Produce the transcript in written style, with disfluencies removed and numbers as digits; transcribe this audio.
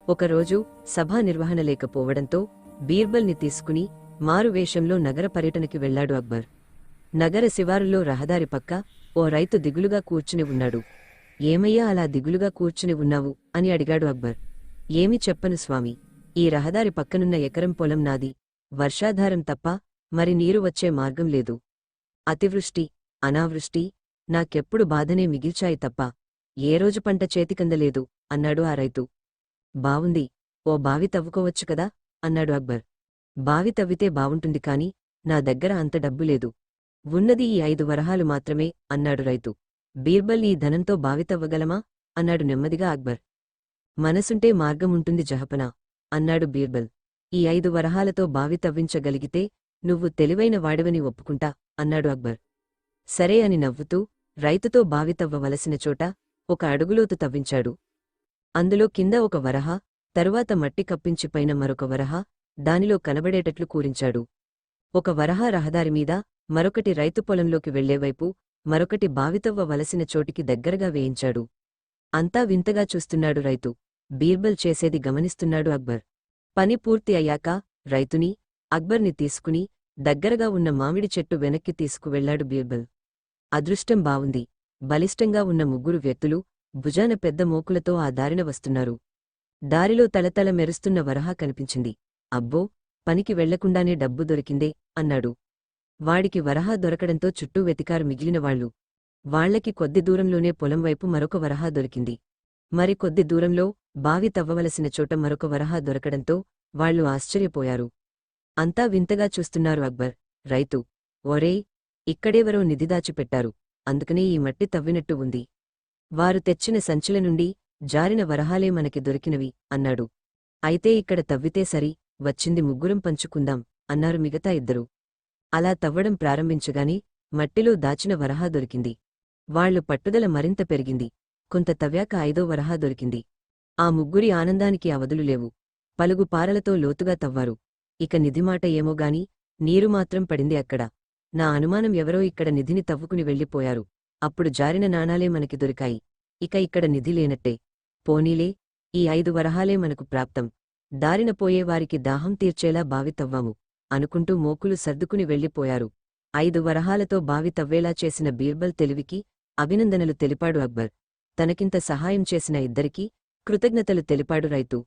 ఒకరోజు సభా నిర్వహణ లేకపోవడంతో బీర్బల్ని తీసుకుని మారువేషంలో నగర పర్యటనకి వెళ్లాడు అక్బర్. నగర శివారులో రహదారి పక్క ఓ రైతు దిగులుగా కూర్చుని ఉన్నాడు. ఏమయ్యా అలా దిగులుగా కూర్చుని ఉన్నావు అని అడిగాడు అక్బర్. ఏమి చెప్పను స్వామీ, ఈ రహదారి పక్కనున్న ఎకరం పొలం నాది. వర్షాధారం తప్ప మరి నీరు వచ్చే మార్గం లేదు. అతివృష్టి అనావృష్టి నాకెప్పుడు బాధనే మిగిల్చాయి తప్ప ఏ రోజు పంట చేతికందలేదు అన్నాడు ఆ రైతు. బావుంది, ఓ బావి తవ్వుకోవచ్చు కదా అన్నాడు అక్బర్. బావి తవ్వితే బావుంటుంది కాని నా దగ్గర అంత డబ్బు లేదు. ఉన్నది ఈ 5 వరహాలు మాత్రమే అన్నాడు రైతు. బీర్బల్ ఈ ధనంతో బావి తవ్వగలమా అన్నాడు నెమ్మదిగా అక్బర్. మనసుంటే మార్గముంటుంది జహపనా అన్నాడు బీర్బల్. ఈ 5 వరహాలతో బావి తవ్వించగలిగితే నువ్వు తెలివైన వాడివని ఒప్పుకుంటా అన్నాడు అక్బర్. సరే అని నవ్వుతూ రైతుతో బావి తవ్వవలసిన చోట ఒక అడుగులోతు తవ్వించాడు. అందులో కింద ఒక వరహ, తరువాత మట్టి కప్పించి పైన మరొక వరహ దానిలో కనబడేటట్లు కూరించాడు. ఒక వరహ రహదారిమీద, మరొకటి రైతు పొలంలోకి వెళ్లేవైపు, మరొకటి బావితవ్వ వలసిన చోటికి దగ్గరగా వేయించాడు. అంతా వింతగా చూస్తున్నాడు రైతు. బీర్బల్ చేసేది గమనిస్తున్నాడు అక్బర్. పని పూర్తి అయ్యాక రైతుని, అక్బర్ని తీసుకుని దగ్గరగా ఉన్న మామిడి చెట్టు వెనక్కి తీసుకువెళ్లాడు బీర్బల్. అదృష్టం బావుంది. బలిష్టంగా ఉన్న 3 వ్యక్తులు భుజాన పెద్ద మోకులతో ఆ దారిన వస్తున్నారు. దారిలో తళతళ మెరుస్తున్న వరహా కనిపించింది. అబ్బో, పనికి వెళ్లకుండానే డబ్బు దొరికిందే అన్నాడు. వాడికి వరహా దొరకడంతో చుట్టూ వెతికారు మిగిలినవాళ్లు. వాళ్లకి కొద్ది దూరంలోనే పొలంవైపు మరొక వరహా దొరికింది. మరి కొద్ది దూరంలో బావి తవ్వవలసిన చోట మరొక వరహా దొరకడంతో వాళ్లు ఆశ్చర్యపోయారు. అంతా వింతగా చూస్తున్నారు అక్బర్, రైతు. ఒరేయ్, ఇక్కడెవరో నిధిదాచిపెట్టారు, అందుకనే ఈ మట్టి తవ్వినట్టు ఉంది. వారు తెచ్చిన సంచుల నుండి జారిన వరహాలే మనకి దొరికినవి అన్నాడు. అయితే ఇక్కడ తవ్వితే సరి, వచ్చింది 3 పంచుకుందాం అన్నారు మిగతా 2. అలా తవ్వడం ప్రారంభించగానే మట్టిలో దాచిన వరహా దొరికింది. వాళ్లు పట్టుదల మరింత పెరిగింది. కొంత తవ్వాక 5వ వరహా దొరికింది. ఆ 3 ఆనందానికి అవధులు లేవు. పలుగు పారలతో లోతుగా తవ్వారు. ఇక నిధిమాట ఏమోగాని నీరు మాత్రం పడింది అక్కడ. నా అనుమానం ఎవరో ఇక్కడ నిధిని తవ్వుకుని వెళ్ళిపోయారు. అప్పుడు జారిన నాణాలే మనకి దొరికాయి. ఇక ఇక్కడ నిధి లేనట్టే. పోనీలే, ఈ 5 వరహాలే మనకు ప్రాప్తం. దారిన పోయేవారికి దాహం తీర్చేలా బావి తవ్వాము అనుకుంటూ మోకులు సర్దుకుని వెళ్ళిపోయారు. 5 వరహాలతో బావి తవ్వేలా చేసిన బీర్బల్ తెలివికి అభినందనలు తెలిపాడు అక్బర్. తనకింత సహాయం చేసిన ఇద్దరికీ కృతజ్ఞతలు తెలిపాడు రైతు.